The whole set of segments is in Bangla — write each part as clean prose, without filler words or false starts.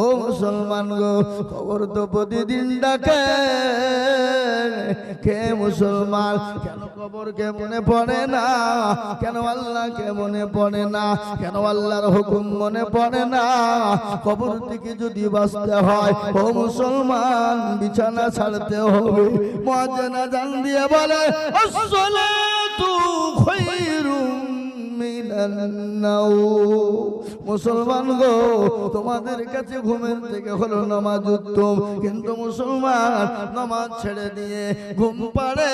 ও মুসলমান গো, খবর তো প্রতিদিন ডাকে। কে মুসলমান, কেন কবরকে মনে পড়ে না? কেন আল্লাহকে মনে পড়ে না? কেন আল্লাহর হুকুম মনে পড়ে না? কবর থেকে যদি বাঁচতে হয় ও মুসলমান, বিছানা ছাড়তে হবে। মুয়াজ্জিন আযান দিয়ে বলে আসসালাতু খায়রুম মিনান নাওম। মুসলমান গো, তোমাদের কাছে ঘুমের থেকে হলো নামাজ উত্তম, কিন্তু মুসলমান নামাজ ছেড়ে দিয়ে ঘুম পাড়ে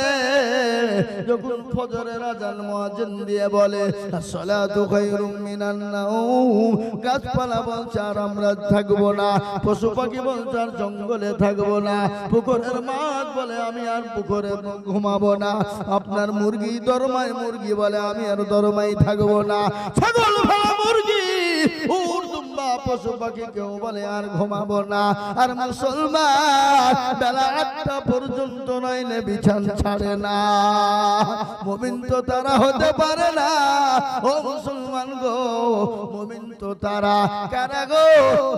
যখন ফজরের আযান মুয়াজ্জিন দিয়ে বলে আসসালাতু খায়রুম মিনান নাওম। গাছপালা বলছে আর আমরা থাকবো না, পশু পাখি বলছে আর জঙ্গলে থাকবো না, পুকুরের মাছ বলে আমি আর পুকুরে ঘুমাবো না, আপনার মুরগি দরমায় মুরগি বলে আমি আর দরমাই থাকবো না, ছাগল ভেড়া মুরগি উট দুম্বা পশু পাখি কেউ বলে আর ঘুমাবো না। আর মুসলমান বেলা 8টা পর্যন্ত নইলে বিছান ছাড়ে না। মুমিন তো তারা হতে পারে না। ও মুসলমান গো, মুমিন তো তারা কারা গো,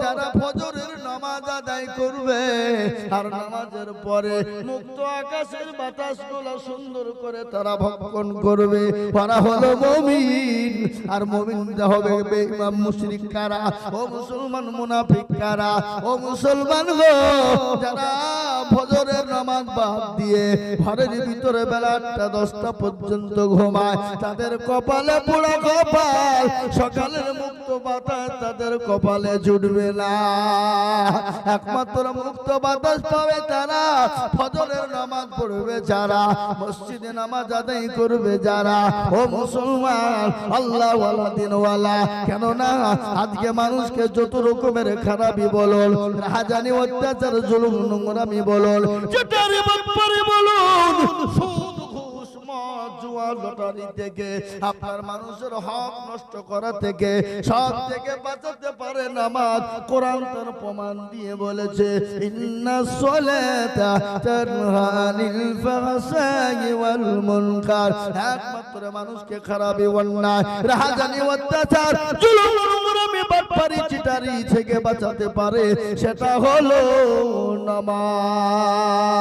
যারা ফজরের নামাজ আদায় করবে আর নামাজের পরে মুক্ত আকাশের বাতাসগুলো সুন্দর করে তারা ভক্ষণ করবে, তারা হলো মুমিন। আর মুমিন হবে বেঈমান মুশরিক কারা? ও মুসলমান মুনাফিক কারা? ও মুসলমান গো, যারা ফজরের নামাজ বাদ দিয়ে ঘরের ভিতরে বেলা 8টা 10টা পর্যন্ত ঘুমায়, তাদের কপালে পোড়া কপাল, সকালের মুক্ত বাতাস তাদের কপালে জুটবে না। একমাত্র মুক্ত বাতাস পাবে তারা ফজরের নামাজ পড়বে যারা, মসজিদে নামাজ আদায় করবে যারা। ও মুসলমান, আল্লাহ ওয়ালা দিনওয়ালা, কেন না আজকে মানুষকে যত রকমের খারাপি বলুন, রাহাজানি অত্যাচার জুলুম নোংরামি বলুন, যেটারই ব্যাপারে বলুন, সুদ ঘুষ মদ জুয়া লটারি থেকে আপনার মানুষের হক নষ্ট করা থেকে সব থেকে বাঁচাতে পারে নামাজ। কোরআন তার প্রমাণ দিয়ে বলেছে ইন্নাস সালাতা তানহা আনিল ফাহশাই ওয়াল মুনকার। একমাত্র মানুষকে খারাপি অন্যায় রাহাজানি অত্যাচার জুলুম নোংরামি বাটপারি চিটারি থেকে বাঁচাতে পারে, সেটা হলো নামাজ।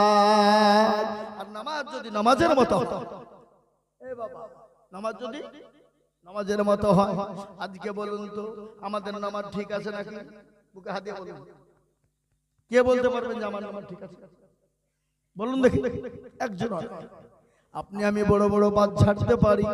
আর নামাজ যদি নামাজের মতো, এ বাবা, নামাজ যদি নামাজের মতো হয়, আজকে বলুন তো আমাদের নামাজ ঠিক আছে নাকি? বুকে হাত দিয়ে বলুন, কে বলতে পারবেন যে আমার নামাজ ঠিক আছে? বলুন দেখি, একজন। আপনি আমি বড় বড় বাদ ছাড়তে পারি,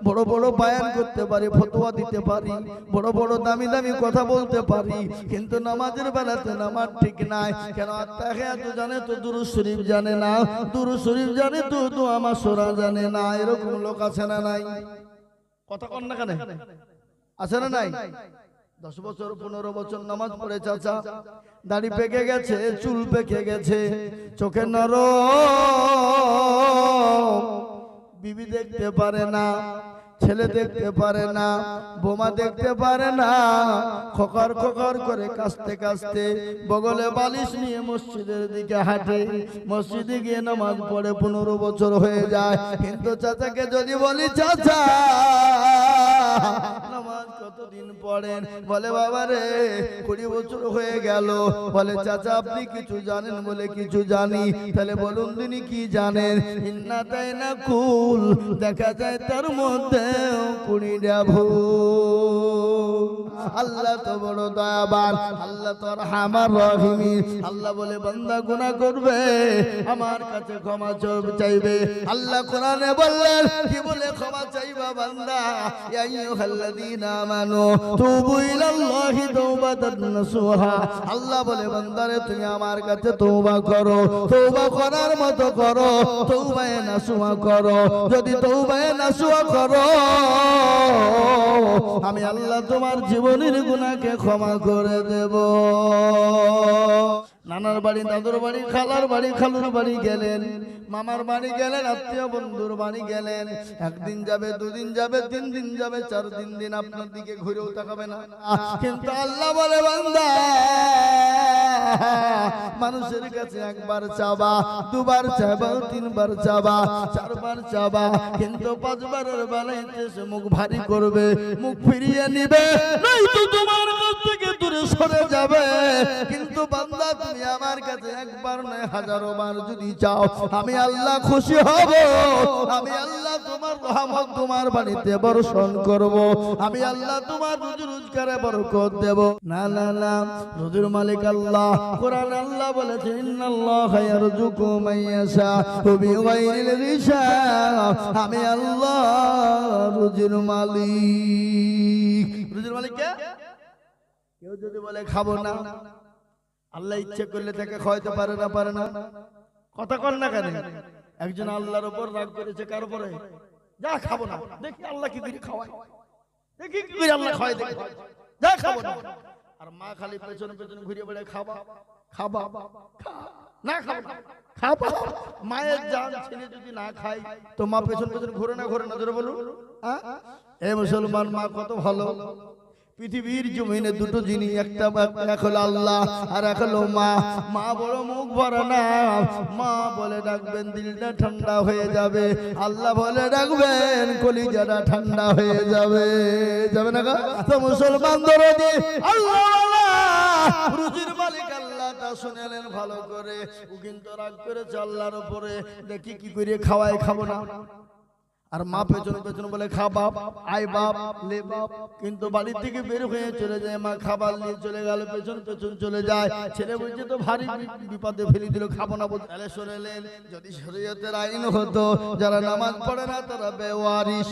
বড় বড় বায়ান করতে পারি, ফতোয়া দিতে পারি, বড় বড় দামি দামি কথা বলতে পারি, কিন্তু নামাজের বেলাতে নামাজ ঠিক নাই। কেন? আত্তাহিয়াতু জানে তো দুরূদ শরীফ জানে না, দুরূদ শরীফ জানে তো দোয়া মাসুরা জানে না। এরকম লোক আছে না নাই? কথা কন না কেন? আছে না নাই? 10 বছর 15 বছর নামাজ পড়ে চাচা, দাড়ি পেকে গেছে, চুল পেকে গেছে, চোখে নরম, বিবি দেখতে পারে না, ছেলে দেখতে পারে না, বোমা দেখতে পারে না, খোকর খোকর করে কাঁচতে কাঁচতে বগলে বালিশ নিয়ে মসজিদের দিকে হাঁটে, মসজিদে গিয়ে নামাজ পড়ে 15 বছর হয়ে যায়। কিন্তু চাচাকে যদি বলি চাচা নামাজ কতদিন পড়েন? বলে বাবা রে 20 বছর হয়ে গেল। বলে চাচা আপনি কিছু জানেন? বলে কিছু জানি। তাহলে বলুন তিনি কি জানেন? ইন্না তাইনা কুল, দেখা যায় তার মধ্যে 20টা ভুল। আল্লাহ তো বড় দয়াবান, আল্লাহ তো রহমান রহিম। আল্লাহ বলে বান্দা গুনাহ করবে আমার কাছে ক্ষমা চাইবে। আল্লাহ কোরআনে বললেন কি বলে ক্ষমা চাইবা বান্দা? ইয়া আইয়ুহাল্লাযীনা আমানু তুবু ইলাল্লাহি তাওবাতান নাসুহা। আল্লাহ বলে বান্দারে তুমি আমার কাছে তওবা করো, তওবা করার মতো করো, তওবায়ে নাসুহা করো। যদি তওবায়ে নাসুহা করো আমি আল্লাহ তোমার জীবনের গুনাহকে ক্ষমা করে দেব। নানার বাড়ি, দাদুর বাড়ি, খালার বাড়ি, খালুর বাড়ি গেলেন, মামার বাড়ি গেলেন, আত্মীয় বন্ধুর বাড়ি গেলেন। একদিন যাবে, দুদিন যাবে, 3 দিন যাবে, 4 দিন আপনার দিকে ঘুরেও তাকাবে না। কিন্তু আল্লাহ বলে বান্দা মানুষের কাছে একবার চাবা, দুবার চাবা, তিনবার চাবা, চারবার চাবা, কিন্তু পাঁচবারের বেলায় সে মুখ ভারী করবে, মুখ ফিরিয়ে নিবে, নয়তো তোমার কাছ থেকে দূরে সরে যাবে। কিন্তু বান্দা তুমি আমার কাছে একবার নয় হাজারো বার যদি চাও, আমি আল্লাহ খুশি হব। আমি আল্লাহ তোমার রহমত তোমার বাড়িতে বর্ষণ করব। আমি আল্লাহ তোমার রুজি রোজগারে বরকত দেব। না না না, রুজির মালিক আল্লাহ। কোরআন আল্লাহ বলেছেন, ইন্নাল্লাহা ইয়ারযুকু মান ইয়াশাউ বিগাইরি হিসাব। আমি আল্লাহ রুজির মালিক। রুজির মালিক কে? কেউ যদি বলে খাবো না, আল্লাহ ইচ্ছে করলে তাকে খাওয়াইতে পারে না, পারে না? কথা কর না কেন? একজন আল্লাহর উপর রাগ করেছে, কার উপরে? যা খাবো না, দেখি আল্লাহ কি করে খাওয়ায়, দেখি কি করে আল্লাহ খাওয়ায়, দেখি যা খাবো না। আর মা খালি পেছনে পেছনে ঘুরে বেড়ে খাবা খাবা না, খাবো না, খাবা। মায়ের জান ছেলে যদি না খায় তো মা পেছন পেছন ঘুরে না, ঘুরে না, ধরে বলুন। এ মুসলমান মা কত ভালো। পৃথিবীর জমিনে দুটো জিনিস, একটা এক হলো আল্লাহ আর এক হলো মা। মা বড় মুখ ভরা না, মা বলে ডাকবেন দিলটা ঠান্ডা হয়ে যাবে, আল্লাহ বলে ডাকবেন কলিজাটা ঠান্ডা হয়ে যাবে। যাবে না? তো মুসলমান দরদি আল্লাহ রুজির মালিক আল্লাহ তা শুনেলেন ভালো করে। ও কিন্তু রাগ করেছে আল্লাহর উপরে, দেখি কি করে খাওয়ায়, খাবো না। আর মা পেছন পেছন বলে খা বাপ, আই বাপ, লে বাপ। কিন্তু বাড়ি থেকে বের হয়ে চলে যায়, মা খাবার নিয়ে চলে গেল, পেছন পেছন চলে যায়। ছেলে বলছে তো ভারী বিপদে ফেলে দিল, খাবো না বলতে। তাহলে শুনেলেন, যদি শরীয়তের আইন হতো, যারা নামাজ পড়ে না তারা বেওয়ারিশ,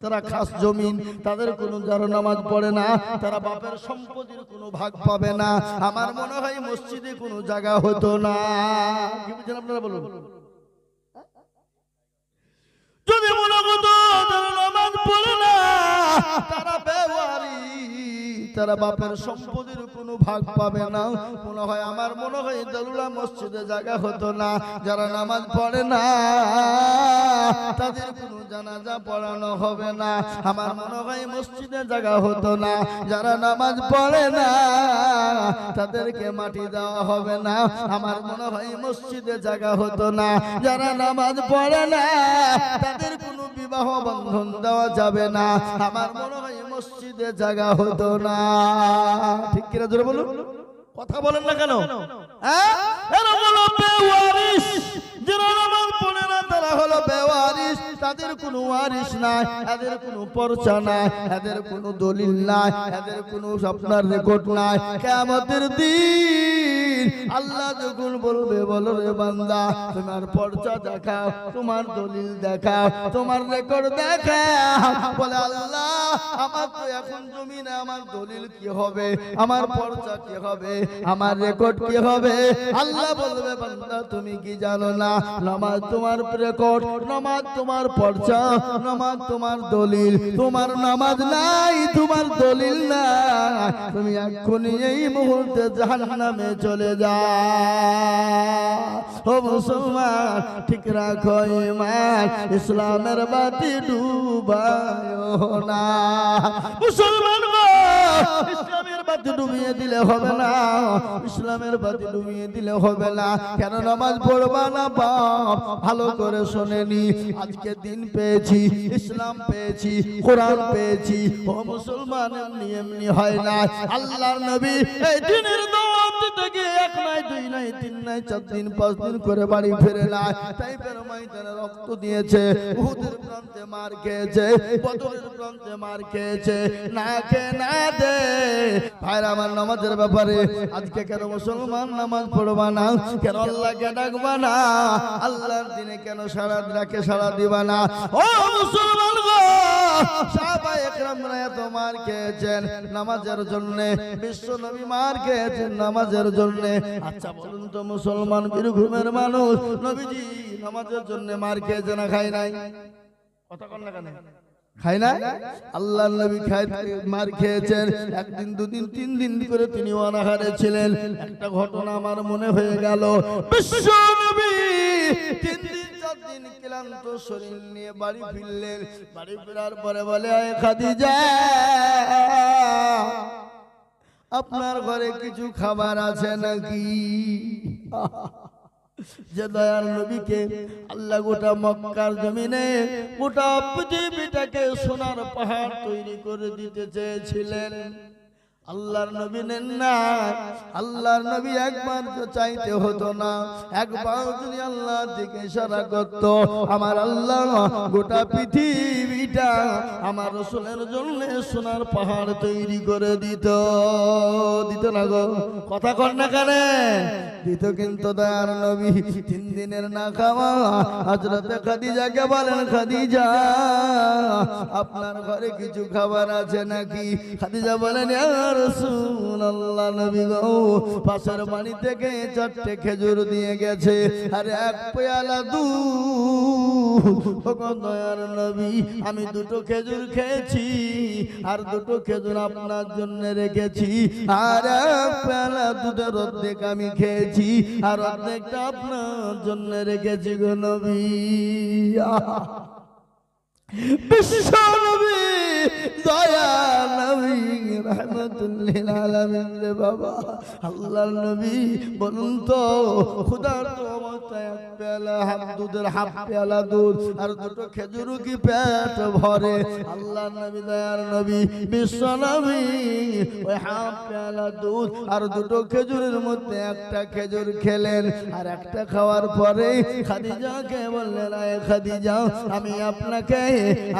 তারা খাস জমিন, তাদের কোনো, যারা নামাজ পড়ে না তারা বাপের সম্পত্তির কোনো ভাগ পাবে না। আমার মনে হয় মসজিদে কোনো জায়গা হতো না। কি বলছেন আপনারা বলুন? যদি মনে হতো তারা নামাজ পড়ে না, তারা বেওয়ারি, তারা বাপের সম্পত্তির কোনো ভাগ পাবে না। মনে হয়, আমার মনে হয় দারুলা মসজিদে জায়গা হতো না। যারা নামাজ পড়ে না তাদের কোনো জানাজা পড়ানো হবে না। আমার মনে হয় মসজিদে জায়গা হতো না। যারা নামাজ পড়ে না তাদেরকে মাটি দেওয়া হবে না। আমার মনে হয় মসজিদে জায়গা হতো না। যারা নামাজ পড়ে না তাদের কোনো বিবাহ বন্ধন দেওয়া যাবে না। আমার মনে হয় মসজিদে জায়গা হতো না। ঠিক কিনা জোরে বলুন? কথা বলেন না কেন? এরা হলো বেওয়ারিশ। যারা নামাজ পড়ে না তারা হলো বেওয়ারিশ। তাদের কোনো ওয়ারিশ নাই, এদের কোনো পরচা নাই, এদের কোনো দলিল নাই, এদের কোনো আপনার রেকর্ড নাই। কিয়ামতের দিন আল্লাহ যখন বলবে, বলো রে বান্দা তোমার পরচা দেখাও, তোমার দলিল দেখাও, তোমার রেকর্ড দেখাও। বলে আল্লাহ আমার তো এখন জমিনে আমার দলিল কি হবে, আমার পরচা কি হবে, আমার রেকর্ড কি হবে? আল্লাহ বলবে, বান্দা তুমি কি জানো না, নামাজ তোমার রেকর্ড, নামাজ তোমার পরচা, নামাজ তোমার দলিল। তোমার নামাজ নাই, তোমার দলিল নাই, তুমি এক্ষুনি এই মুহূর্তে জাহান্নামে চলে যাও। ও মুসলমান, ঠিক রাখো ঈমান, ইসলামের বাতি ডুবায়ো না। মুসলমান গো, ইসলামের বাতি ডুবিয়ে দিলে হবে না, ইসলামের বাতি ডুবিয়ে দিলে হবে না। কেন নামাজ পড়বা না বাপ? ভালো করে শোনেনি। আজকে দিন পেয়েছি, ইসলাম পেয়েছি, কোরআন পেয়েছি। ও মুসলমান, এমনি এমনি হয় না। আল্লাহর নবী এই দিনের দাওয়াত দিতে গিয়ে এক নাই, দুই নাই, তিন নাই, 4 দিন 5 দিন করে বাড়ি ফিরে না। তাইফের ময়দানে রক্ত দিয়েছে, উহুদের প্রান্তে মার খেয়েছে, বদরের প্রান্তে মার খেয়েছে। না কে না দে ভাইরা আমার, নামাজের ব্যাপারে আজকে কেন মুসলমান নামাজ পড়বা না? কেন আল্লাহকে ডাকবা না? আল্লাহর দিনে কেন সারা রাখে সারা দিবা না? ও মুসলমান গো, সাহাবায়ে কেরামরা এত মার খেয়েছেন নামাজের জন্য, বিশ্ব নবী মার খেয়েছেন নামাজের জন্য। আচ্ছা বলুন তো মুসলমান বীরভূমের মানুষ নবীজি নামাজের জন্য মার খেয়েছে না খায় নাই? কথা কন না কেন? খায় না? আল্লাহর নবী মার খেয়েছেন। একদিন, দুদিন, 3 দিন করে তিনি অনাহারে ছিলেন। একটা ঘটনা আমার মনে হয়ে গেল। বিশ্ব নবী 3 দিন 4 দিন ক্লান্ত শরীর নিয়ে বাড়ি ফিরলেন। বাড়ি ফেরার পরে বলে, আয় খাদিজা, আপনার ঘরে কিছু খাবার আছে নাকি? যে দয়ার নবীকে আল্লাহ গোটা মক্কার জমিনে গোটা পৃথিবীটাকে সোনার পাহাড় তৈরি করে দিতে চেয়েছিলেন, আল্লাহর নবী নেন না। আল্লাহর নবী একবার তো চাইতে হতো না, একবার যদি আল্লাহ দিকে ইশারা করত, আমার আল্লাহ গোটা পৃথিবীটা আমার রাসূলের জন্য সোনার পাহাড় তৈরি করে দিত। দিত না গো, কথা কর না কেন? দিত। কিন্তু দয়ার নবী 3 দিনের না খাওয়া হযরতে খাদিজাকে বলেন, খাদিজা আপনার ঘরে কিছু খাবার আছে নাকি? খাদিজা বলেন, ইয়া রাসূলুল্লাহ, নবী গো পাশের বাড়ি থেকে 4টে খেজুর দিয়ে গেছে আর 1 পেয়ালা দুধ। দয়ার নবী আমি 2টো খেজুর খেয়েছি আর 2টো খেজুর আপনার জন্য রেখেছি, আর 1 পেয়ালা দুধের অর্ধেক আমি খেয়েছি আর অর্ধেকটা আপনার জন্য রেখেছি গো নবী। বিশ্ব নবী দয়া নবী রহমাতুল লিল আলামিন রে বাবা, আল্লাহর নবী বলুন তো খোদার তো অবস্থায় 1 পেয়ালা দুধের হাফ পেয়ালা দুধ আর 2টো খেজুর কি পেট ভরে? আল্লাহর নবী দয়ার নবী বিশ্ব নবী ওই হাফ পেয়ালা দুধ আর 2টো খেজুরের মধ্যে 1টা খেজুর খেলেন, আর 1টা খাওয়ার পরে খাদিজাকে বললেন, আয় খাদিজা আমি আপনাকে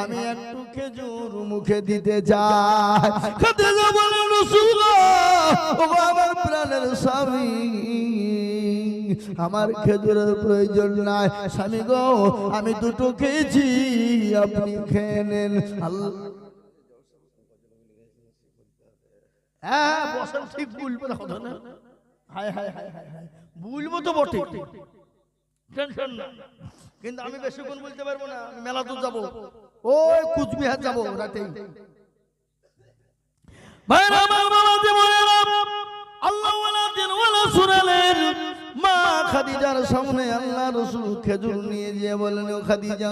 আমি একটু খেজুর মুখে দিতে চাই। খাদিজা বলেন, রাসূলুল্লাহ ও আমার প্রাণের স্বামী, আমার খেজুরের প্রয়োজন নাই, স্বামী গো আমি 2টো খেয়েছি আপনি খেয়ে নেন। হ্যাঁ বসেন, ঠিক বলবো না কথা না, হায় হায় হায় হায় হায় বলবো তো বটে, টেনশন না, কিন্তু আমি বেশিক্ষণ বলতে পারবো না, আমি মেলা তো যাবো, ওই কুচবিহার যাবো রাতে। ভাইরা আমার বাবাজি বলেন, আল্লাহ ওয়ালা দিন ওয়ালা সুরালের মা খাদিজার সামনে আল্লাহ রাসূল খেজুর নিয়ে গিয়ে বলেন, ও খাদিজা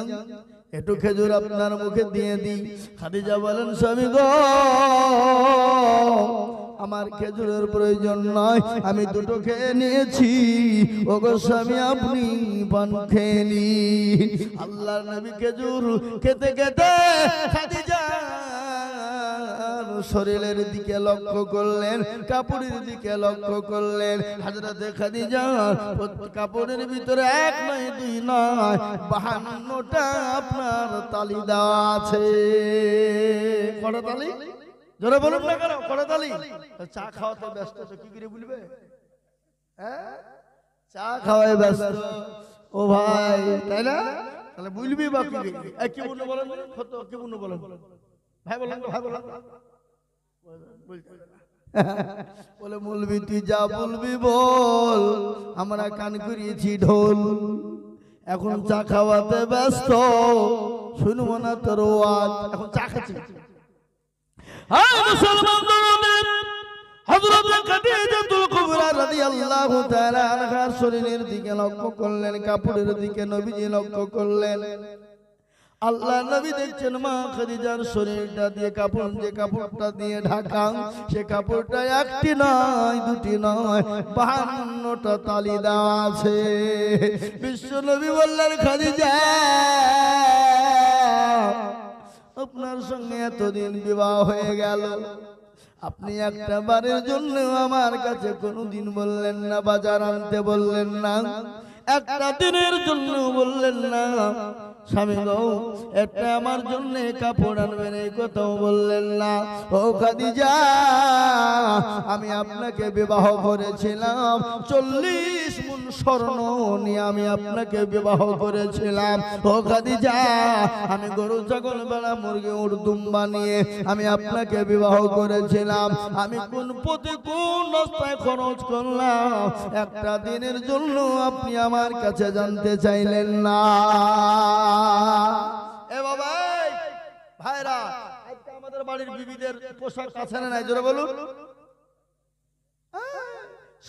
একটু খেজুর আপনার মুখে দিয়ে দিই। খাদিজা বলেন, স্বামী গো আমার খেজুরের প্রয়োজন নয়, আমি 2টো খেয়ে নিয়েছি, ও গো স্বামী আপনি পান খেয়ে নিন। আল্লাহর নবী খেজুর খেতে খেতে খাদিজা শরীরের দিকে লক্ষ্য করলেন, কাপড়ের দিকে লক্ষ্য করলেন। হযরতে খাদিজা কাপড়ের ভিতরে 1 নয় 2 নয় 52টা আপনার তালি দেওয়া আছে। কটা তালি? জোরে বলুন না কেন, কটা তালি? চা খাওয়াতে ব্যস্ত তো কি করে বলবে? হ্যাঁ চা খাওয়ায় ব্যস্ত ও ভাই, তাই না? তাহলে বলবি বা কি? কি বলবো বলেন, কত কি বলবো বলেন ভাই, বলেন ভাই বলেন। বলে বলবি তুই যা বলবি বল, আমরা কান করিয়েছি ঢোল, এখন চা খাওয়াতে ব্যস্ত, শুনবো না তোর ওয়াজ, এখন চা খাচ্ছি। মুসলমানদের হযরত খাদিজাতুল কুবরা রাদিয়াল্লাহু তাআলা আনহার শরীরের দিকে লক্ষ্য করলেন, কাপড়ের দিকে নবীজি লক্ষ্য করলেন। আল্লাহ নবী দেখছেন মা খাদিজার শরীরটা দিয়ে কাপড়, যে কাপড়টা দিয়ে ঢাকা, সে কাপড়টা 1টি নয় 2টি নয় 52টা তালি দেওয়া আছে। বিশ্ব নবী বললেন, খাদিজা আপনার সঙ্গে এতদিন বিবাহ হয়ে গেল, আপনি একটা বারের জন্য আমার কাছে কোনোদিন বললেন না, বাজার আনতে বললেন না, একটা দিনের জন্য বললেন না, স্বামী গো একটা আমার জন্য কাপড় আনবেন এই কথাও বললেন না। ও খাদিজা আমি আপনাকে বিবাহ করেছিলাম, 40 মুন স্বর্ণ নিয়ে আমি আপনাকে বিবাহ করেছিলাম। ও খাদিজা আমি গরু ছাগল বেড়া মুরগি উট দুম্বা নিয়ে আমি আপনাকে বিবাহ করেছিলাম। আমি কোন পথে কোন রাস্তায় খরচ করলাম একটা দিনের জন্য আপনি আমার কাছে জানতে চাইলেন না। এ বাবা ভাইরা, আজকে আমাদের বাড়ির বিবিদের পোশাক আছে না নাই? জোরে বলুন।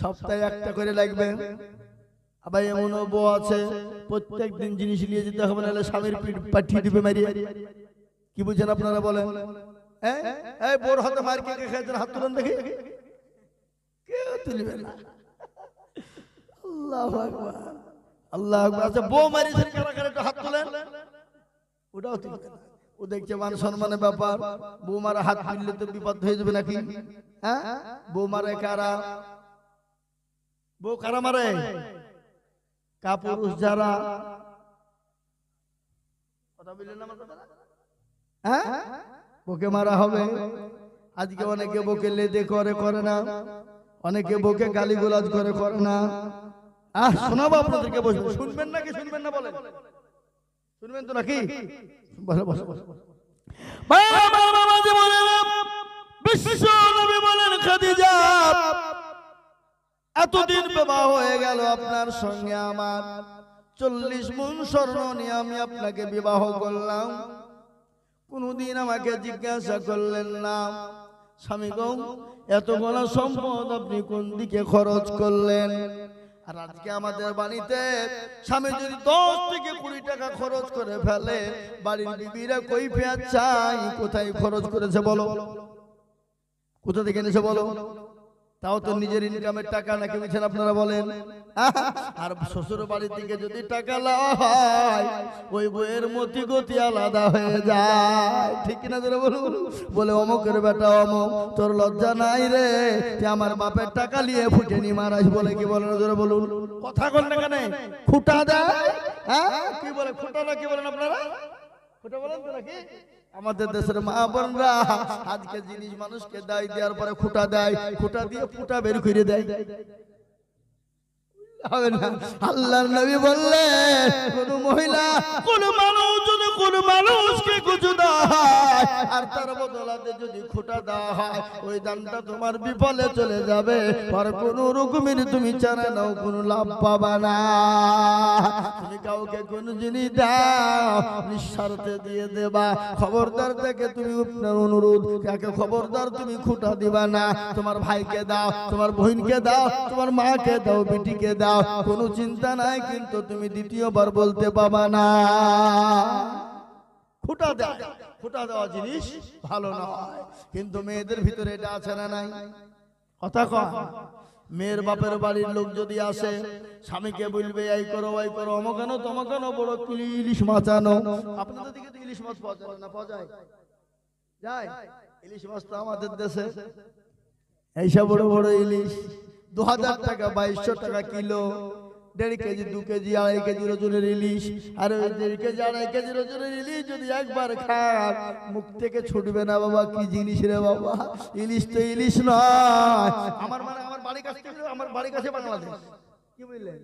সপ্তাহে একটা করে লাগবে। আবার এমন বউ আছে প্রত্যেক দিন জিনিস নিয়ে যেতে হবে, নাহলে স্বামীর পিঠ পাঠিয়ে দিবে মারিয়ে। কি বুঝছেন আপনারা বলেন? এই বোর হাতে মার কে খেয়েছেন? হাত তুলেন দেখি। কেউ তুলবে না। আল্লাহু আকবার, আল্লাহু আকবার। আচ্ছা, বউ মারিয়েছেন কারা কারা, একটু হাত তোলেন। ওটাও তুলবে না, ও দেখছে মান সম্মানের ব্যাপার। বউ মারা হাত তুললে তো বিপদ হয়ে যাবে নাকি? হ্যাঁ, বউ মারে কারা? বউ কারা মারে? কাপুরুষ যারা। কথা বললেন না আমার কথা? হ্যাঁ, বউকে মারা হবে। আজকে অনেকে বউকে লেদে করে, করে না। অনেকে বউকে গালিগালাজ করে, করে না। শোনাবো আপনাদেরকে, বসে শুনবেন নাকি শুনবেন না বলেন? শুনবেন তো নাকি? বসে বসে বসে বিশ্ব নবী বলেন, খাদিজা এতদিন বিবাহ হয়ে গেল আপনার সঙ্গে আমার, 40 মণ স্বর্ণ নিয়ে আমি আপনাকে বিবাহ করলাম, কোনদিন আমাকে জিজ্ঞাসা করলেন না স্বামী গো এতগুলো সম্পদ আপনি কোন দিকে খরচ করলেন? আর আজকে আমাদের বাড়িতে স্বামী যদি 10 থেকে 20 টাকা খরচ করে ফেলে, বাড়ির বিবিরা কই পেঁয়াজ চাই, কোথায় খরচ করেছে বলো? কোথা থেকে এনেছে বলো? তাও তো নিজের ইনকামের টাকা নাকি, বুঝছেন আপনারা বলেন? আর শ্বশুর বাড়ির থেকে যদি টাকা লওয়া হয়, ওই বইয়ের মতি গতি আলাদা হয়ে যায়, ঠিক কিনা ধরে বলুন? বলে অমুকের বেটা অমুক, তোর লজ্জা নাই রে, যে আমার বাপের টাকা নিয়ে ফুটেনি মারাস, বলে কি বলেন ধরে বলুন? কথা বলেন কেন? খুঁটা দেয়। হ্যাঁ, কি বলে খুঁটা না, কি বলেন আপনারা? খুঁটা বলেন তো নাকি? আমাদের দেশের মা বোনরা আজকে জিনিস মানুষকে দায় দেওয়ার পরে খুঁটা দেয়, খুঁটা দিয়ে ফুটা বের করে দেয়। আল্লাহর নবী বললেন, কোন মহিলা কোন মানুষ যদি কোন মানুষকে কিছু দেওয়া হয় আর তার বদলাতে যদি খুঁটা দেওয়া হয়, ওই দানটা তোমার বিফলে চলে যাবে, আর কোন রকমের তুমি চারা নাও কোন লাভ পাবা না। তুমি কাউকে কোন জিনিস দাও নিঃস্বার্থে দিয়ে দেবা, খবরদার থেকে তুমি আপনার অনুরোধ, কাকে খবরদার তুমি খুঁটা দিবা না। তোমার ভাইকে দাও, তোমার বোনকে দাও, তোমার মাকে দাও, বেটিকে দাও, কোনো চিন্তা নাই, কিন্তু তুমি দ্বিতীয়বার বলতে পাবা না। খুঁটা দেয়, খুঁটা দেওয়া জিনিস ভালো নয়, কিন্তু মেয়েদের ভিতরে এটা আছে না নাই? কথা কয়, মেয়ের বাপের বাড়ির লোক যদি আসে, স্বামীকে বলবে এই করো ওই করো, অমকানো তমকানো, বড় ইলিশ মাছ আনো। আপনাদের দিকে তো ইলিশ মাছ পাওয়া যায় না? পাওয়া যায়? যায় ইলিশ মাছ তো আমাদের দেশে এইসব বড় বড় ইলিশ 2000 টাকা 2200 টাকা কিলো, 1.5 কেজি 2 কেজি 2.5 কেজি ওজনের ইলিশ। আর ওই 1.5 কেজি 2.5 কেজি ওজনের ইলিশ যদি একবার খান, মুখ থেকে ছুটবে না বাবা, কি জিনিস রে বাবা, ইলিশ তো ইলিশ নয়। আমার মানে আমার বাড়ির কাছে, আমার বাড়ির কাছে বাংলাদেশ, কি বুঝলেন?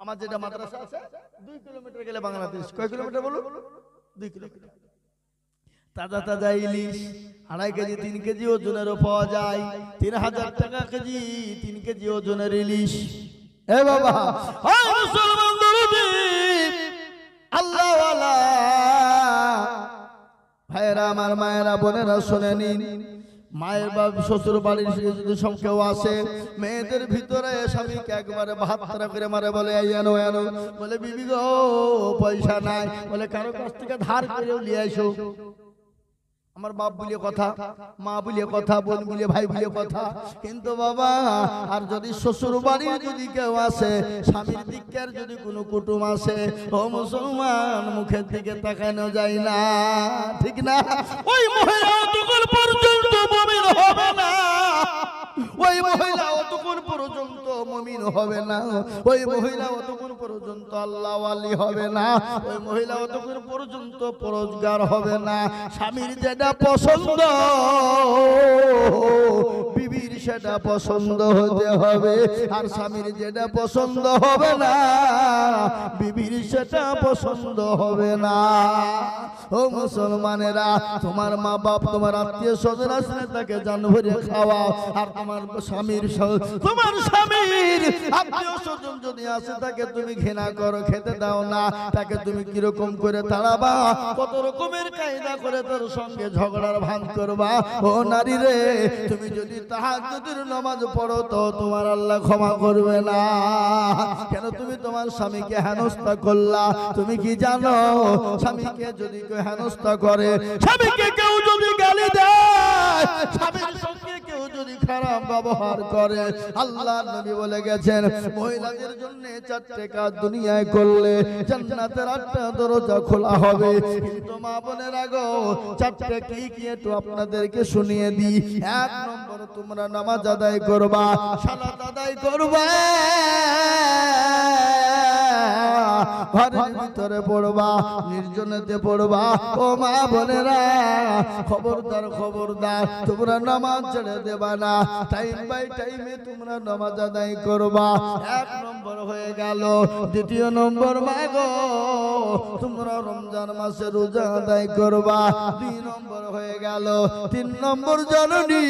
আমার যেটা মাদ্রাসা আছে 2 কিলোমিটার গেলে বাংলাদেশ। কয় কিলোমিটার বলুন? 2 কিলোমিটার। তাজা তাজা ইলিশ 2.5 কেজি 3 কেজি ওজনেরও পাওয়া যায়, 3000 টাকা কেজি 3 কেজি ওজনের ইলিশ। এ বাবা, মুসলমান দরদি আল্লাহ ওয়ালা ভাইরা আমার, মায়েরা বোনেরা শুনে নিন, মায়ের বাপ শ্বশুর বাড়ির যদি সব কেউ আসে, মেয়েদের ভিতরে স্বামীকে একবারে ভাত তারা করে মারে, বলে এই আনো আনো, বলে বিবি গো পয়সা নাই, বলে কারো কাছ থেকে ধার করেও নিয়ে আসো। আমার বাপ বলিয়ে কথা, মা বলিয়ে কথা, বোন বলিয়ে ভাই বলিয়ে কথা, কিন্তু বাবা আর যদি শ্বশুর বাড়ি যদি কেউ আসে, স্বামীর দিকের যদি কোনো কুটুম আসে, ও মুসলমান মুখের দিকে তাকানো যায় না, ঠিক না? ওই মহিলা তখন পর্যন্ত মুমিন হবে না, ওই মহিলা অতক্ষণ পর্যন্ত মুমিন হবে না, ওই মহিলা অতক্ষণ পর্যন্ত আল্লাহওয়ালি হবে না, ওই মহিলা অতক্ষণ পর্যন্ত পরোজগার হবে না। স্বামীর যেটা পছন্দ বিবির সেটা পছন্দ হতে হবে, আর স্বামীর যেটা পছন্দ হবে না বিবির সেটা পছন্দ হবে না। ও মুসলমানেরা, তোমার মা বাপ তোমার আত্মীয় স্বজন আসলে তাকে জান ভরে খাওয়াও, আর তোমার স্বামীর আত্মীয় স্বজন যদি আসে তাকে তুমি ঘৃণা করো, খেতে দাও না, তাকে তুমি কিরকম করে তাড়াবা, কত রকমের কায়দা করে তার সঙ্গে ঝগড়ার ভান করবা। ও নারী রে, তুমি যদি তাহাজ্জুদের নামাজ পড়ো তো তোমার আল্লাহ ক্ষমা করবে না। কেন তুমি তোমার স্বামীকে হেনস্থা করলা? তুমি কি জানো স্বামীকে যদি কেউ হেনস্থা করে, স্বামীকে কেউ যদি গালি দেয়, স্বামীর সঙ্গে কেউ যদি খারাপ ব্যবহার করে, আল্লাহ নবী বলে গেছেন মহিলাদের জন্য 4টে কাজ দুনিয়ায় করলে জান্নাতের 8টা দরজা খোলা হবে। কিন্তু মা বোনেরা গো, 4টে কি কি একটু আপনাদেরকে শুনিয়ে দিই। 1 নম্বর, তোমরা নামাজ আদায় করবা, সালাত আদায় করবা, ঘরের ভিতরে পড়বা, নির্জনেতে পড়বা। ও মা বোনেরা, খবরদার খবরদার, তোমরা নামাজ ছেড়ে দেবা না। টাইম বাই টাইমে তোমরা নামাজ আদায় করবা। 1 নম্বর হয়ে গেল। 2 নম্বর, মা গো, তোমরা রমজান মাসে রোজা আদায় করবা। 2 নম্বর হয়ে গেল। 3 নম্বর, জননী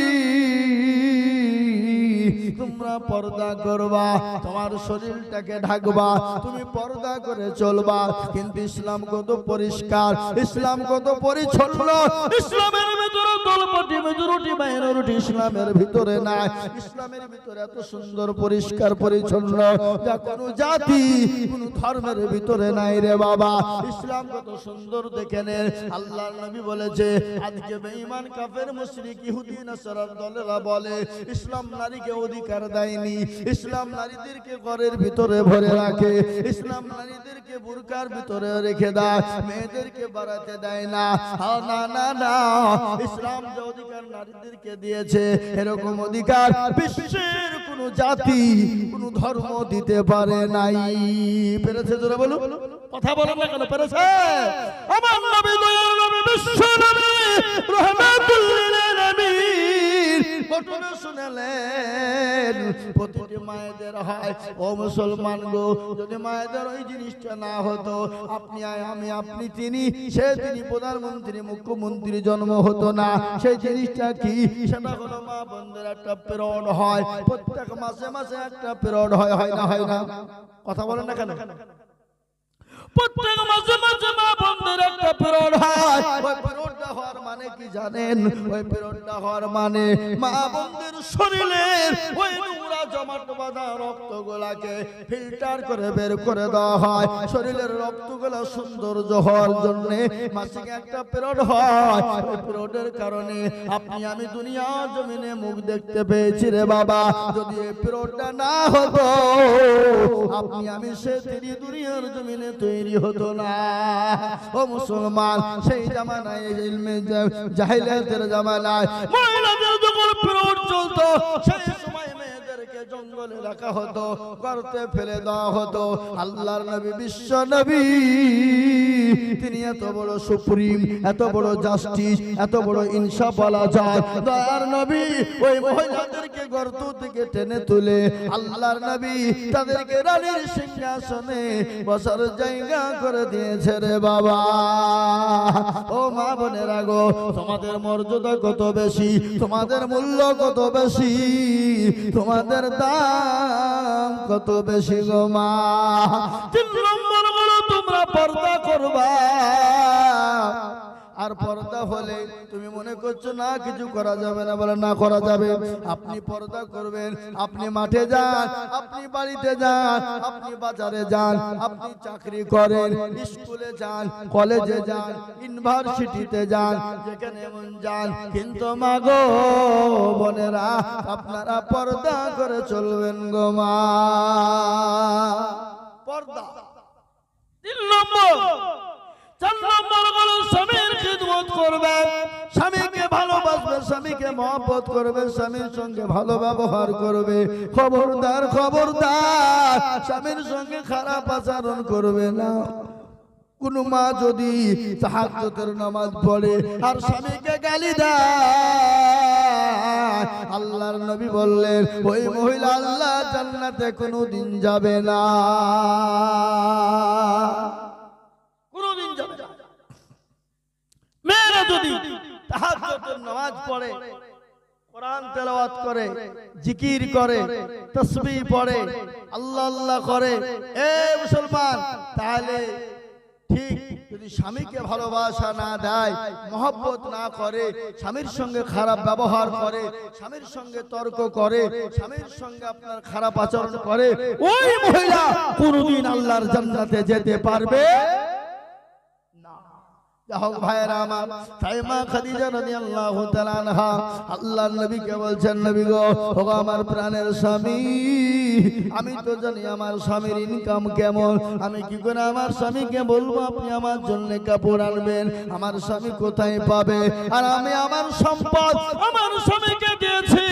তোমরা পর্দা করবা, তোমার শরীরটাকে ঢাকবা, তুমি পর্দা করে চলবা। কিন্তু ইসলাম কত পরিষ্কার, ইসলাম কত পরিচ্ছন্ন। ইসলামের ভিতরে তলপটি মেজরিটি মাইনরিটি ইসলামের ভিতরে নাই। ইসলামের ভিতরে এত সুন্দর পরিষ্কার পরিচ্ছন্ন যা কোন জাতি কোন ধর্মের ভিতরে নাই রে বাবা। ইসলাম কত সুন্দর দেখে নেন। আল্লাহর নবী বলেছে, আজকে বেঈমান কাফের মুশরিক ইহুদি নাসারার দলেরা বলে ইসলাম নারীকে অধিকার দেয়নি, ইসলাম নারীদেরকে ঘরের ভিতরে ভরে রাখে, ইসলাম নারীদেরকে বুরকার ভিতরে রেখে দেয়, মেয়েদেরকে বাড়াতে দেয় না। না না না, ইসলাম যে অধিকার নারীদেরকে দিয়েছে, এরকম অধিকার বিশ্বের কোন জাতি কোন ধর্ম দিতে পারে নাই। পেরেছে? জোরে বলুন, কথা বলেন না কেন? পেরেছে? আমার নবী, দয়ার নবী, বিশ্ব নবী, রাহমাতুল লিল আলামিন ঘটনা শুনালেন। প্রতিটি মায়েদের হয়, ও মুসলমান গো, যদি মায়েদের ওই জিনিসটা না হতো, আপনি আমি আপনি তিনি সে তিনি প্রধানমন্ত্রী মুখ্যমন্ত্রী জন্ম হতো না। সেই জিনিসটা কি? সেটা হলো মা বোনদের একটা পিরিয়ড হয়, প্রত্যেক মাসে মাসে একটা পিরিয়ড হয়, হয় না? হয় না? কথা বলেন না কেন? প্রত্যেক মাসে মাসে মা বোনদের একটা পিরিয়ড হয়। ওই পিরিয়ডটা হওয়ার মানে কি জানেন? ওই পিরিয়ডটা হওয়ার মানে মা বোনদের শরীরের ওই নোংরা জমাট বাঁধা রক্তগুলাকে ফিল্টার করে বের করে দেওয়া হয়। শরীরের রক্তগুলো সৌন্দর্য হওয়ার জন্য মাসিক একটা পিরিয়ড হয়। ওই পিরিয়ডের কারণে আপনি আমি দুনিয়া জমিনে মুখ দেখতে পেয়েছি রে বাবা। যদি এই পিরিয়ডটা না হতো, আপনি আমি সে তিনি দুনিয়ার জমিনে তৈরি হতো না। ও মুসলমান, সেই জামানায় ইলমে জাহিলিয়াতের জামানায় মহিলাদের যখন পিরিয়ড চলতো, সেই সময় মেয়েদেরকে জঙ্গলে রাখা হতো, গর্তে ফেলে দেওয়া হতো। আল্লাহর নবী, বিশ্ব নবী, তিনি এত বড় সুপ্রিম, এত বড় জাস্টিস, এত বড় ইনসাফ বলা যায়। দয়ার নবী ওই মহিলাদেরকে গর্ত থেকে টেনে তুলে আল্লাহর নবী তাদেরকে রানীর সিংহাসনে বসার জায়গা করে দিয়েছে রে বাবা। ও মা বোনেরা গো, তোমাদের মর্যাদা কত বেশি, তোমাদের মূল্য কত বেশি, তোমাদের দাম কত বেশি গো মা। 3 নম্বর হলো তোমরা পর্দা করবা। আর পর্দা হলে তুমি মনে করছো না কিছু করা যাবে না, বলে না, করা যাবে। আপনি পর্দা করবেন, আপনি মাঠে যান, আপনি বাড়িতে যান, আপনি বাজারে যান, আপনি চাকরি করেন, স্কুলে যান, কলেজে যান, ইউনিভার্সিটিতে যান, যেখানে মন যান, কিন্তু মা গো বোনেরা, আপনারা পর্দা করে চলবেন গো মা। পর্দা 3 নম্বর। 4 নম্বর হলো স্বামীর খিদমত করবে, স্বামীকে ভালোবাসবে, স্বামীকে মহব্বত করবে, স্বামীর সঙ্গে ভালো ব্যবহার করবে। খবরদার খবরদার, স্বামীর সঙ্গে খারাপ আচরণ করবে না। কোন মা যদি তাহাজ্জুদের নামাজ পড়ে আর স্বামীকে গালি দেয়, আল্লাহর নবী বললেন ওই মহিলা আল্লাহ জান্নাতে কোনোদিন যাবে না, কোনোদিন যাবে না। মেয়েরা যদি তাহাজ্জুদের নামাজ পড়ে, কোরআন তেলাওয়াত করে, জিকির করে, তাসবিহ পড়ে, আল্লাহ আল্লাহ করে, এ মুসলমান, তাহলে ঠিক যদি স্বামীকে ভালোবাসা না দেয়, মহব্বত না করে, স্বামীর সঙ্গে খারাপ ব্যবহার করে, স্বামীর সঙ্গে তর্ক করে, স্বামীর সঙ্গে আপনার খারাপ আচরণ করে, ওই মহিলা কোনদিন আল্লাহর জান্নাতে যেতে পারবে না। যাহোক ভাইরা আমার, তাই মা খাদিজা রাদিয়াল্লাহু তাআলা আনহা আল্লাহর নবীকে বলছেন, নবী গো, ও আমার প্রাণের স্বামী, আমি তো জানি আমার স্বামীর ইনকাম কেমন, আমি কি করে আমার স্বামীকে বলবো আপনি আমার জন্য কাপড় আনবেন? আমার স্বামী কোথায় পাবে? আর আমি আমার সম্পদ আমার স্বামীকে দিয়েছি।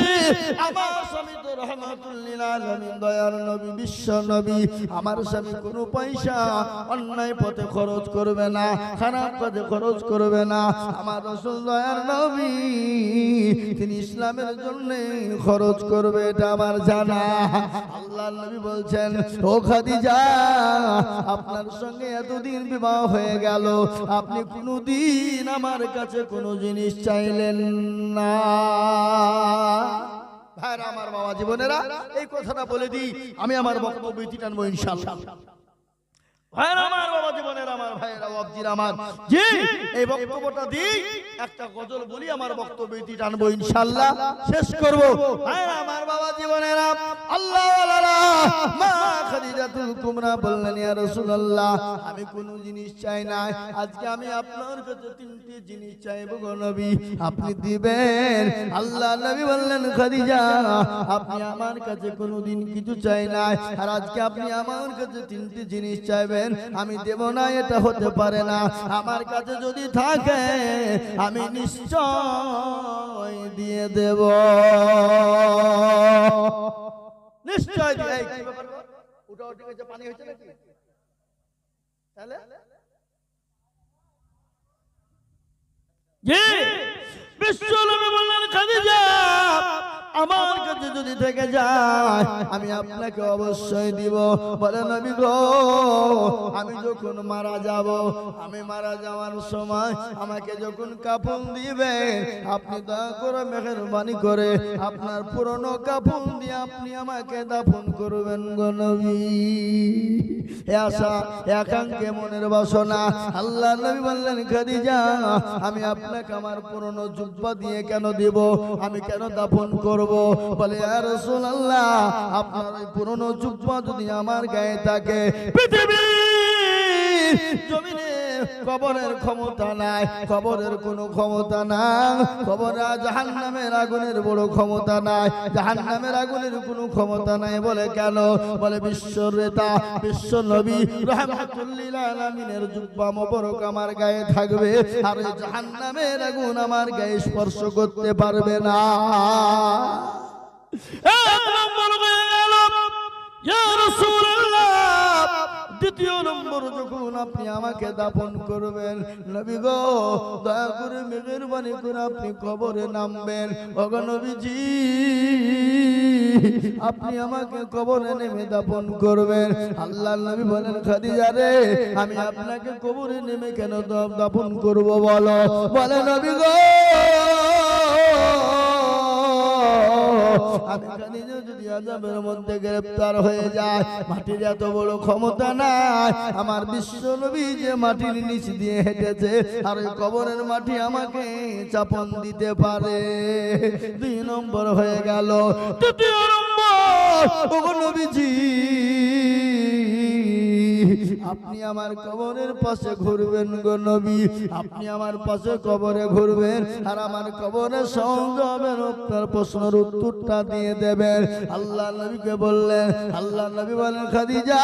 আমার স্বামী তো রাহমাতুল লিল আলামিন, দয়ার নবী, বিশ্ব নবী। আমার স্বামী কোনো পয়সা অন্যায় পথে খরচ করবে না, খারাপ পথে খরচ করবে না। আমার রাসূল দয়ার নবী, তিনি ইসলামের জন্য খরচ করবে, এটা আমার জানা। আল্লাহর নবী বলছেন, ও খাদিজা, আপনার সঙ্গে এতদিন বিবাহ হয়ে গেল, আপনি কোনোদিন আমার কাছে কোনো জিনিস চাইলেন না। ভাইরা আমার, বাবা জীবনেরা, এই কথাটা বলে দিই, আমি আমার বক্তব্য ইতি টানবো ইনশাআল্লাহ। ভাইরা আমার, বাবা জীবনের আমার, ভাইরা বাবজির আমার, জি এই বক্তব্যটা দিই, একটা গজল বলি, আমার বক্তব্য ইতি টানবো ইনশাআল্লাহ, শেষ করব। ভাইরা আমার, বাবা জীবনেরা, আল্লাহ ওয়ালারা মা খাদিজাতুল কুবরা বললেন, ইয়া রাসূলুল্লাহ, আমি কোন জিনিস চাই না, আজকে আমি আপনার কাছে তিনটি জিনিস চাইবো গো নবী, আপনি দিবেন? আল্লাহ নবী বললেন, খাদিজা, আপনি আমার কাছে কোনোদিন কিছু চাই না, আর আজকে আপনি আমার কাছে তিনটি জিনিস চাইবেন, আমি দেব না, এটা হতে পারে না। আমার কাছে যদি থাকে আমি নিশ্চয় দিয়ে দেব, নিশ্চয় দিয়ে। কি ব্যাপার? ওটা ঠিক আছে, পানি হয়েছে নাকি? তাহলে জি বিশ্বনবী বললেন, খাদিজা, আমার কাছে যদি থেকে যায় আমি আপনাকে অবশ্যই দিব। বলে, নবী গো, আমি যখন মারা যাব, আমি মারা যাওয়ার সময় আমাকে যখন কাফন দিবেন, আপনি দয়া করে মেহেরবানি করে আপনার পুরনো কাফন দিয়ে আপনি আমাকে দাফন করবেন গো নবী। আশা একাঙ্কে মনের বাসনা। আল্লাহ নবী বললেন, খাদিজা, আমি আপনাকে আমার পুরনো জুব্বা দিয়ে কেন দিব, আমি কেন দাফন করব? বলে, ইয়া রাসূলুল্লাহ, আপনার ওই পুরনো জুব্বা যদি আমার গায়ে থাকে, পৃথিবীর জমিনে কবরের ক্ষমতা নাই, কবরের কোনো ক্ষমতা নাই, কবরে জাহান্নামের আগুনের বড় ক্ষমতা নাই, জাহান্নামের আগুনের কোনো ক্ষমতা নাই। বলে, কেন? বলে, বিশ্বর নেতা, বিশ্ব নবী রাহমাতুল লিল আলামিনের জুব্বা মোবারক আমার গায়ে থাকবে, আর জাহান্নামের আগুন আমার গায়ে স্পর্শ করতে পারবে না। এক নম্বর হয়ে গেল, ইয়া রাসূলুল্লাহ। দ্বিতীয় নম্বর, যখন আপনি আমাকে দাফন করবেন, নবী গো, দয়া করে মেহেরবানি করে আপনি কবরে নামবেন। ওগো নবীজি, আপনি আমাকে কবরে নেমে দাফন করবেন। আল্লাহর নবী বলেন, খাদিজা রে, আমি আপনাকে কবরে নেমে কেন দাফন করব বলো? বলে, নবী গো, আমি খাদিজা যদি আযাবের মধ্যে গ্রেফতার হয়ে যায়, মাটির এত বড় ক্ষমতা নাই, আমার বিশ্ব নবী যে মাটির নিচ দিয়ে হেঁটেছে, আর ওই কবরের মাটি আমাকে চাপন দিতে পারে। দুই নম্বর হয়ে গেল। তৃতীয় নম্বর, ওগো নবীজি, আপনি আমার কবরের পাশে ঘুরবেন গো নবী, আপনি আমার পাশে কবরে ঘুরবেন, আর আমার কবরের সঙ্গে হবেন, আপনার প্রশ্নের উত্তরটা দিয়ে দেবেন। আল্লাহ নবীকে বললেন, আল্লাহ নবী বলেন, খাদিজা,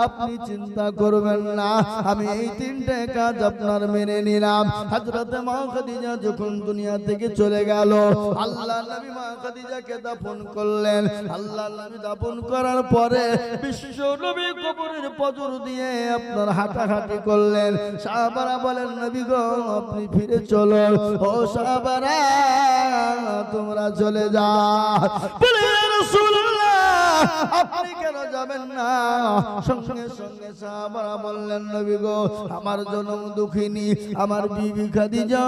আপনি চিন্তা করবেন না, আমি এই তিনটে কাজ আপনার মেনে নিলাম। হযরতে মা খাদিজা যখন দুনিয়া থেকে চলে গেল, আল্লাহ নবী মা খাদিজাকে দাফন করলেন। আল্লাহ নবী দাফন করার পরে বিশ্ব নবী কবরের পজর দিয়ে আপনার হাঁটাহাঁটি করলেন। সাহাবারা বলেন, নবী গো, আপনি ফিরে চলো। ও সাহাবারা, তোমরা চলে যাও। বলে, ইয়া রাসূলুল্লাহ, আপনি কেন যাবেন না? সঙ্গে সঙ্গে সাহাবারা বললেন, নবী গো, আমার জনম দুঃখিনী আমার বিবি খাদিজা,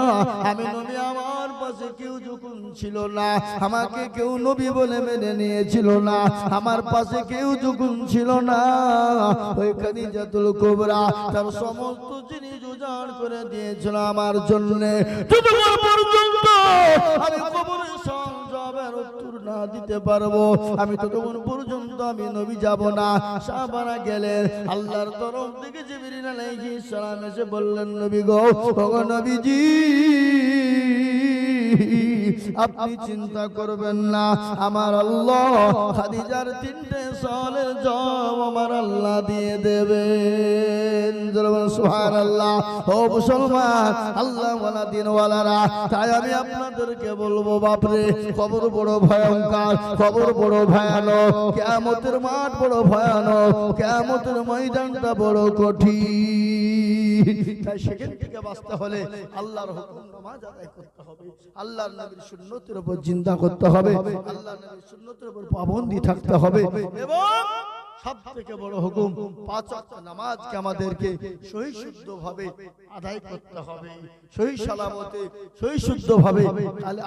আমি নবী, আমার পাশে কেউ যখন ছিল না, আমাকে কেউ নবী বলে মেনে নিয়েছিল না, আমার পাশে কেউ যখন ছিল না, ওই খাদিজাতুল কুবরা তার সমস্ত জিনিস উজাড় করে দিয়েছিল আমার জন্য। যতক্ষণ পর্যন্ত আমি কবরের সংযমে জবাবের উত্তর না দিতে পারবো, আমি ততক্ষণ পর্যন্ত আমি নবী যাব না। সাহাবারা গেলেন, আল্লাহর তরফ থেকে জিবরিল আলাইহিস সালাম এসে বললেন, নবী গো, ওগো নবীজি, আপনি চিন্তা করবেন না, আমার আল্লাহ খাদিজার 3টে সওয়ালের জবাব আমার আল্লাহ দিয়ে দেবেন। সুবহানাল্লাহ। ও মুসলমান, আল্লাহ ওয়ালা দিন ওয়ালারা, তাই আমি আপনাদেরকে বলবো, বাপরে কবর বড় ভয়ঙ্কর, কবর বড় ভয়ানক, কিয়ামতের মাঠ বড় ভয়ানক, কিয়ামতের ময়দানটা বড় কঠিন। তাই সেখান থেকে বাঁচতে হলে আল্লাহর হুকুম নামাজ আদায় করতে হবে, আল্লাহর নবীর সুন্নতের উপর চিন্তা করতে হবে, আল্লাহর নবীর সুন্নতের উপর পাবন্দি থাকতে হবে, এবং সবথেকে বড় হুকুম 5 ওয়াক্ত নামাজকে আমাদেরকে সহি শুদ্ধভাবে আদায় করতে হবে, সহি সালামতে সহি শুদ্ধভাবে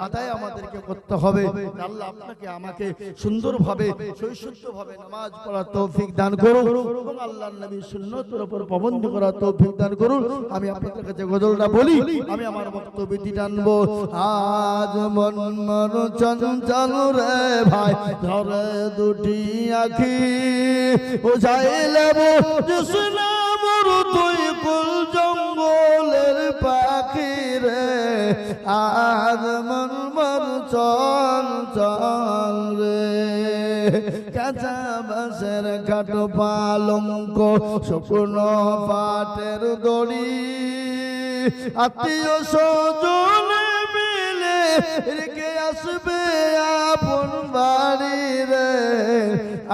আদায় আমাদেরকে করতে হবে। আল্লাহ আপনাকে আমাকে সুন্দরভাবে সহি শুদ্ধভাবে নামাজ পড়ার তৌফিক দান করুন এবং আল্লাহর নবীর সুন্নতের উপর পাবন্দি করার তৌফিক দান করুন। আমি আপনাদের কাছে গজলটা বলি, আমি আমার বক্তব্যটি টানবো। আজ মন মন চঞ্চল রে ভাই, ধরে দুটি আখি বুঝাইলে বুঝলাম তুই কুল জঙ্গলের পাখি রে। আজ মন মন চঞ্চল রে, কাঁচা বাঁশের কাটো পালঙ্ক, শুকনো পাটের দড়ি, আত্মীয় স্বজনে মিলে রেখে আসবে আপন বাড়ি রে।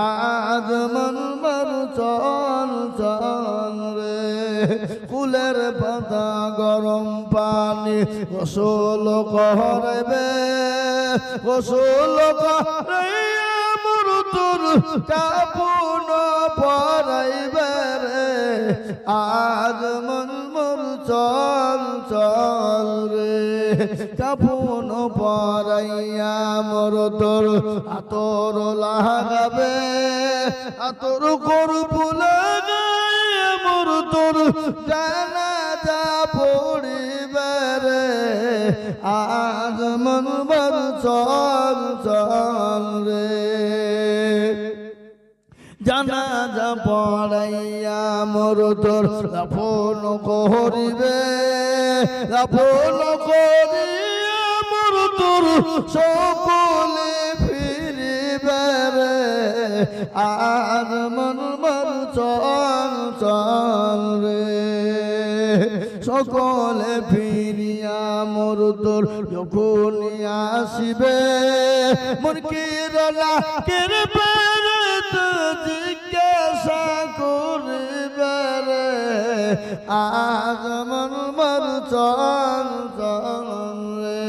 আজ মন মন চঞ্চল রে, ফুলের পাতা গরম পানি গোসল করবে, গোসল করে মরুতুর কাপুন পরাইবে রে। আজ মন মন চঞ্চল রে, কাপুন পরাইয়া মরুতুর আতর লাগাবে, আতর করবো লাগাইয়া মরুতুর জানাজা পড়িবে রে। আজ মন মন চঞ্চল রে, জানাজা পড়াইয়া মরুতুর দাফন করিবে, দাফন করিয়া মরুতুর সকলে ফিরিবে রে। আর মন মন চঞ্চল রে, সকলে ফিরিয়া মরুতুর যখন আসিবে, মুনকির নাকির জিজ্ঞাসা করিবে রে। আজ মন মন চঞ্চল রে,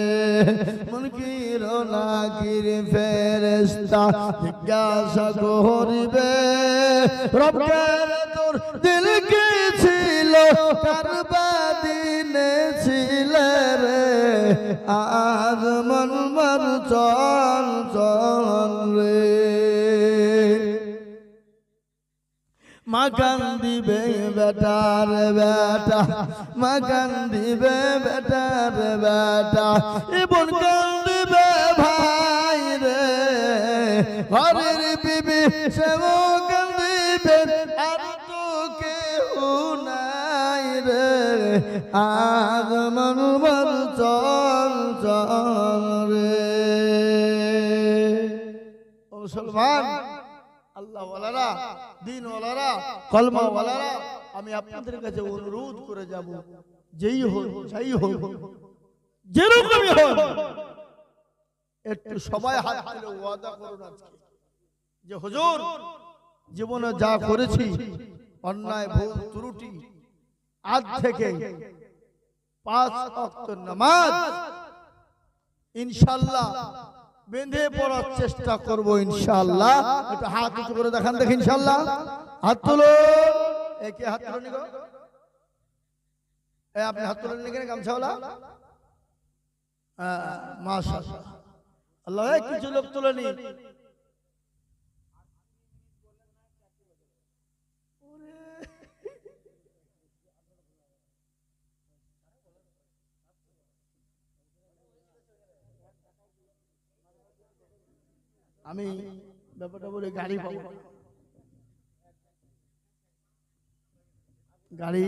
মুনকির নাকির ফেরেশতা জিজ্ঞাসা করিবে, রবের তোর দিল কি ছিল, কার বাদিনে ছিল রে। আজ মন মন চঞ্চল রে, মা কান্দিবে বেটার বেটা, মা কান্দিবে বেটার বেটা, ইবন কান্দিবে ভাই রে। ঘরের বিবি সেও কান্দিবে, আর তো কেউ নাই রে। আজ মন মন চঞ্চল রে। মুসলমান, আল্লাহ ওয়ালারা, দিন ওয়ালারা, কলমা ওয়ালারা, আমি আপনাদের কাছে অনুরোধ করে যাব, যেই হোক যাই হোক যেরকমই হোক, একটু সবাই হাত তুলে ওয়াদা করুন আজকে যে হুজুর জীবনে যা করেছি অন্যায় ভুল ত্রুটি, আজ থেকে 5 ওয়াক্ত নামাজ ইনশাআল্লাহ বেঁধে পড়ার চেষ্টা করব ইনশাআল্লাহ। একটু হাত উঁচু করে দেখান, দেখি ইনশাআল্লাহ। হাত তুলো, একে হাত তুলে নিগো, এই আপনি হাত তুলে নিগেন গামছাওয়ালা। মাশাআল্লাহ, আল্লাহ কিছু লোক তুলে নি। আমি ব্যাপারটা বলে গাড়ি পাবো, গাড়ি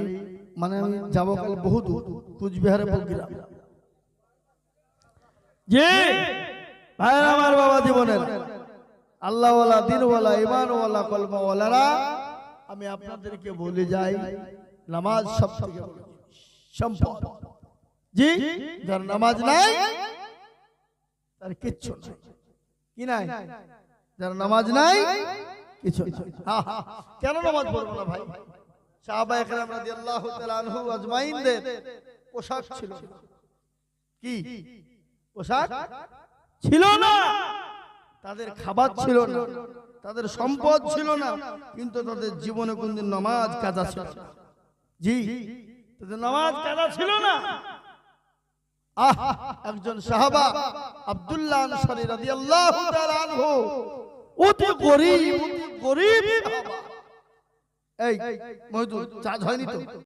মানে আমি যাবো কাল বহু দূর, কুচবিহারে বলছিলাম। জি ভাই আমার বাবা জীবনের আল্লাহওয়ালা, দিনওয়ালা, ইমানওয়ালা, কলমাওয়ালারা, আমি আপনাদেরকে বলে যাই, নামাজ সবথেকে বড় সম্পদ। জি, যার নামাজ নাই তার কিচ্ছু নাই। কি নাই? যার নামাজ নাই কিছু নাই। কেন নামাজ পড়বো না ভাই? সাহাবায়ে কেরাম রাদিয়াল্লাহু তাআলা আনহু আজমাইনদের পোশাক ছিল কি? পোশাক ছিল না, তাদের খাবার ছিল না, তাদের সম্পদ ছিল না, কিন্তু তাদের জীবনে কোনদিন নামাজ কাজা ছিল না। জি, তাদের নামাজ কাজা ছিল না। একজন সাহাবা আব্দুল্লাহ আনসারী রাদিয়াল্লাহু তাআলা আনহু, অতি গরীব সাহাবা। এই মহিদুল চার্জ হয়নি তো?